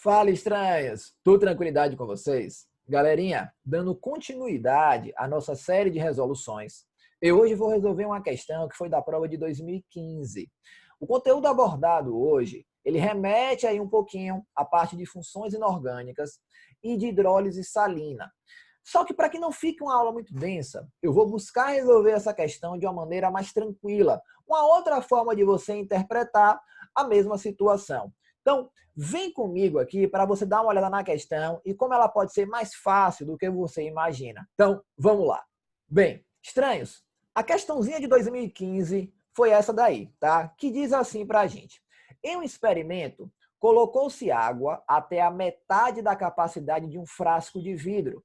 Fala, estranhas! Tudo tranquilidade com vocês? Galerinha, dando continuidade à nossa série de resoluções, eu hoje vou resolver uma questão que foi da prova de 2015. O conteúdo abordado hoje, ele remete aí um pouquinho à parte de funções inorgânicas e de hidrólise salina. Só que para que não fique uma aula muito densa, eu vou buscar resolver essa questão de uma maneira mais tranquila, uma outra forma de você interpretar a mesma situação. Então, vem comigo aqui para você dar uma olhada na questão e como ela pode ser mais fácil do que você imagina. Então, vamos lá. Bem, estranhos, a questãozinha de 2015 foi essa daí, tá? Que diz assim para a gente. Em um experimento, colocou-se água até a metade da capacidade de um frasco de vidro.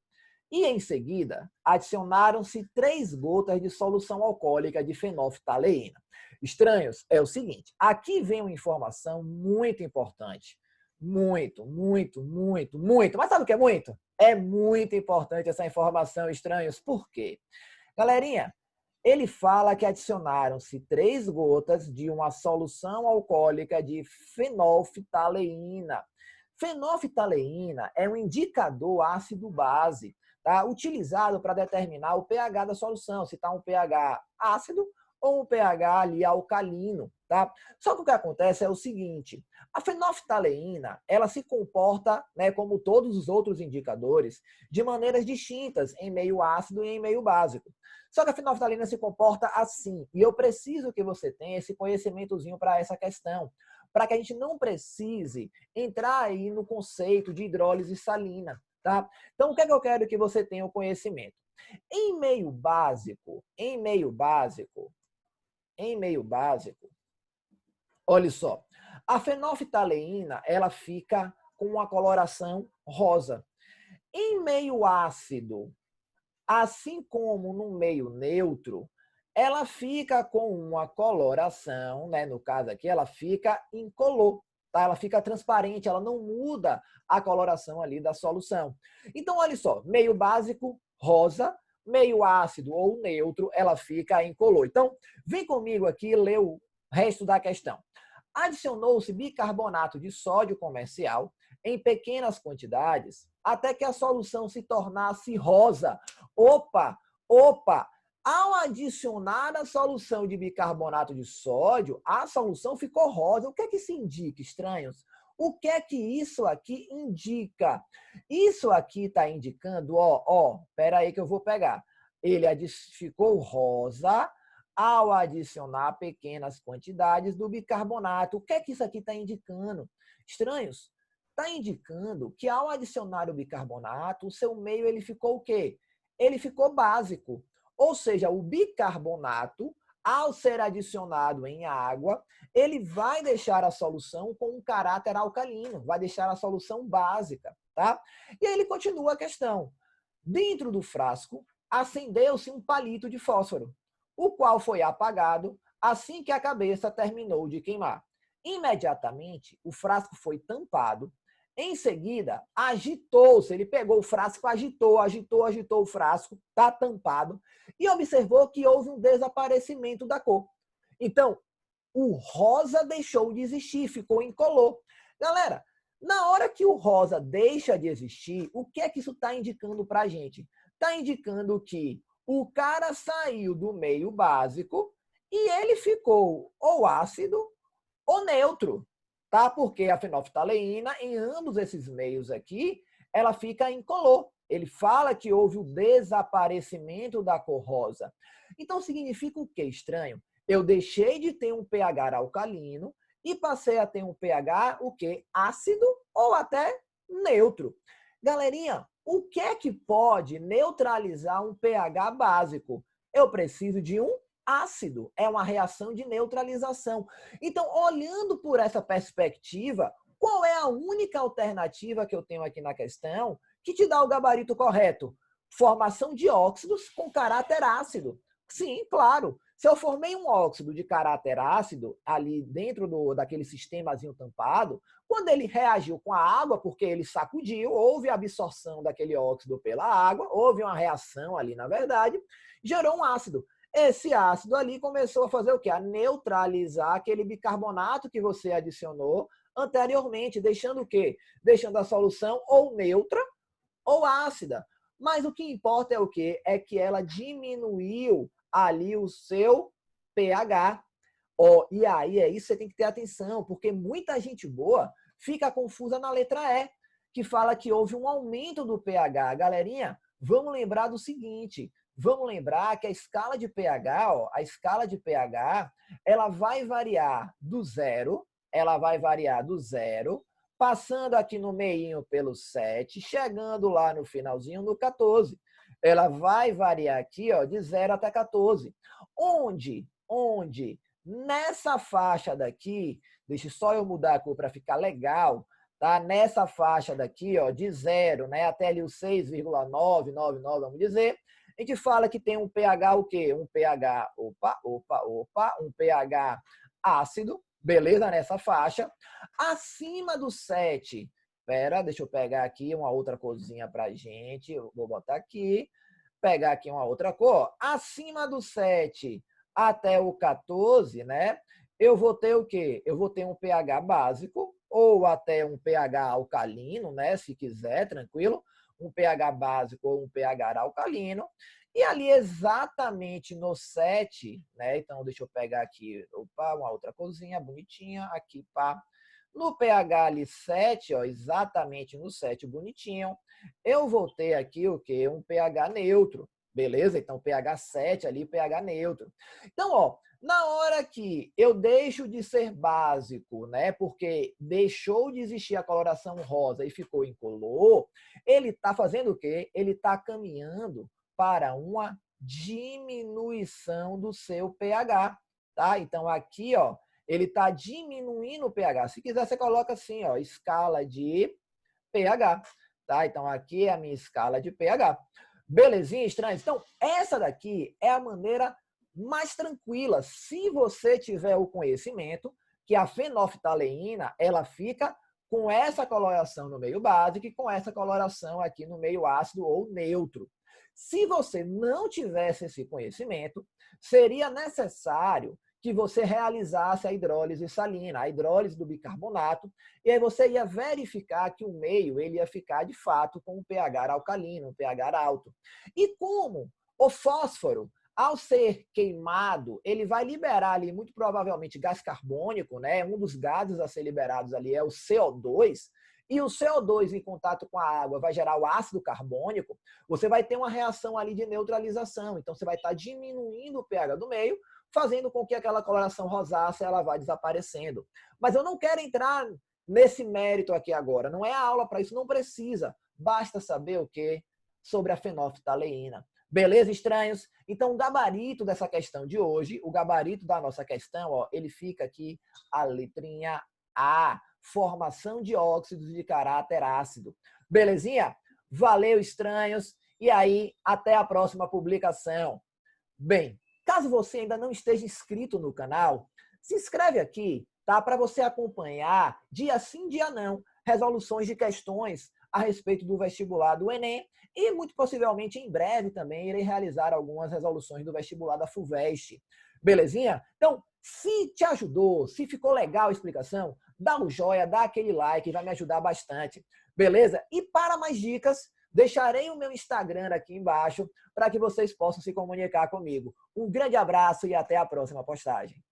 E, em seguida, adicionaram-se 3 gotas de solução alcoólica de fenolftaleína. Estranhos, é o seguinte, aqui vem uma informação muito importante. Muito, muito, muito, muito. Mas sabe o que é muito? É muito importante essa informação, estranhos. Por quê? Galerinha, ele fala que adicionaram-se 3 gotas de uma solução alcoólica de fenolftaleína. Fenolftaleína é um indicador ácido-base, tá? Utilizado para determinar o pH da solução, se está um pH ácido ou um pH ali alcalino, tá? Só que o que acontece é o seguinte, a fenolftaleína, ela se comporta, né, como todos os outros indicadores, de maneiras distintas em meio ácido e em meio básico. Só que a fenolftaleína se comporta assim, e eu preciso que você tenha esse conhecimentozinho para essa questão, para que a gente não precise entrar aí no conceito de hidrólise salina, tá? Então, o que é que eu quero que você tenha o conhecimento? Em meio básico, olha só, a fenolftaleína, ela fica com uma coloração rosa. Em meio ácido, assim como no meio neutro, ela fica com uma coloração, né? No caso aqui, ela fica incolor, tá? Ela fica transparente, ela não muda a coloração ali da solução. Então, olha só, meio básico, rosa, meio ácido ou neutro, ela fica incolor. Então, vem comigo aqui ler o resto da questão. Adicionou-se bicarbonato de sódio comercial em pequenas quantidades até que a solução se tornasse rosa. Opa, opa! Ao adicionar a solução de bicarbonato de sódio, a solução ficou rosa. O que é que isso indica, estranhos? O que é que isso aqui indica? Isso aqui está indicando, espera aí que eu vou pegar. Ele ficou rosa ao adicionar pequenas quantidades do bicarbonato. O que é que isso aqui está indicando? Estranhos, está indicando que ao adicionar o bicarbonato, o seu meio ele ficou o quê? Ele ficou básico. Ou seja, o bicarbonato, ao ser adicionado em água, ele vai deixar a solução com um caráter alcalino, vai deixar a solução básica, tá? E aí ele continua a questão. Dentro do frasco, acendeu-se um palito de fósforo, o qual foi apagado assim que a cabeça terminou de queimar. Imediatamente, o frasco foi tampado. Em seguida, agitou-se. Ele pegou o frasco, agitou o frasco, está tampado, e observou que houve um desaparecimento da cor. Então, o rosa deixou de existir, ficou incolor. Galera, na hora que o rosa deixa de existir, o que é que isso está indicando para a gente? Está indicando que o cara saiu do meio básico e ele ficou ou ácido ou neutro, tá? Porque a fenolftaleína, em ambos esses meios aqui, ela fica incolor. Ele fala que houve o desaparecimento da cor rosa. Então, significa o quê, estranho? Eu deixei de ter um pH alcalino e passei a ter um pH, o quê? Ácido ou até neutro. Galerinha, o que é que pode neutralizar um pH básico? Eu preciso de um ácido, é uma reação de neutralização. Então, olhando por essa perspectiva, qual é a única alternativa que eu tenho aqui na questão que te dá o gabarito correto? Formação de óxidos com caráter ácido. Sim, claro. Se eu formei um óxido de caráter ácido ali dentro daquele sistemazinho tampado, quando ele reagiu com a água, porque ele sacudiu, houve absorção daquele óxido pela água, houve uma reação ali, na verdade, gerou um ácido. Esse ácido ali começou a fazer o quê? A neutralizar aquele bicarbonato que você adicionou anteriormente, deixando o quê? Deixando a solução ou neutra ou ácida. Mas o que importa é o quê? É que ela diminuiu ali o seu pH. Oh, e aí é isso que você tem que ter atenção, porque muita gente boa fica confusa na letra E, que fala que houve um aumento do pH. Galerinha, vamos lembrar do seguinte, vamos lembrar que a escala de pH, ó, a escala de pH, ela vai variar do zero, passando aqui no meinho pelo 7, chegando lá no finalzinho no 14. Ela vai variar aqui, ó, de 0 até 14. Onde nessa faixa daqui, deixa só eu mudar a cor para ficar legal, tá? Nessa faixa daqui, ó, de 0, né, até ali o 6,999, vamos dizer, a gente fala que tem um pH o quê? Um pH, um pH ácido, beleza? Nessa faixa. Acima do 7, deixa eu pegar aqui uma outra corzinha pra gente, eu vou botar aqui, pegar aqui uma outra cor. Acima do 7 até o 14, né? Eu vou ter o quê? Eu vou ter um pH básico ou até um pH alcalino, né? Se quiser, tranquilo. Um pH básico ou um pH alcalino. E ali exatamente no 7, né? Então, deixa eu pegar aqui, uma outra coisinha bonitinha, aqui, pá. No pH ali 7, ó, exatamente no 7, bonitinho, eu vou ter aqui o quê? Um pH neutro, beleza? Então, pH 7 ali, pH neutro. Então, ó, na hora que eu deixo de ser básico, né? Porque deixou de existir a coloração rosa e ficou incolor, ele está fazendo o quê? Ele está caminhando para uma diminuição do seu pH, tá? Então, aqui, ó, ele está diminuindo o pH. Se quiser, você coloca assim, ó, escala de pH, tá? Então, aqui é a minha escala de pH. Belezinha, estranhos? Então, essa daqui é a maneira mais tranquila. Se você tiver o conhecimento que a fenolftaleína, ela fica com essa coloração no meio básico e com essa coloração aqui no meio ácido ou neutro. Se você não tivesse esse conhecimento, seria necessário que você realizasse a hidrólise salina, a hidrólise do bicarbonato, e aí você ia verificar que o meio ele ia ficar, de fato, com um pH alcalino, um pH alto. E como o fósforo, ao ser queimado, ele vai liberar ali, muito provavelmente, gás carbônico, né? Um dos gases a ser liberados ali é o CO2, e o CO2 em contato com a água vai gerar o ácido carbônico, você vai ter uma reação ali de neutralização. Então, você vai estar diminuindo o pH do meio, fazendo com que aquela coloração rosácea ela vá desaparecendo. Mas eu não quero entrar nesse mérito aqui agora. Não é a aula para isso, não precisa. Basta saber o quê? Sobre a fenolftaleína. Beleza, estranhos? Então, o gabarito dessa questão de hoje, o gabarito da nossa questão, ó, ele fica aqui, a letrinha A. Formação de óxidos de caráter ácido. Belezinha? Valeu, estranhos. E aí, até a próxima publicação. Bem, caso você ainda não esteja inscrito no canal, se inscreve aqui, tá? Para você acompanhar, dia sim, dia não, resoluções de questões a respeito do vestibular do Enem e, muito possivelmente, em breve também irei realizar algumas resoluções do vestibular da FUVEST. Belezinha? Então, se te ajudou, se ficou legal a explicação, dá um joinha, dá aquele like, vai me ajudar bastante. Beleza? E para mais dicas, deixarei o meu Instagram aqui embaixo para que vocês possam se comunicar comigo. Um grande abraço e até a próxima postagem.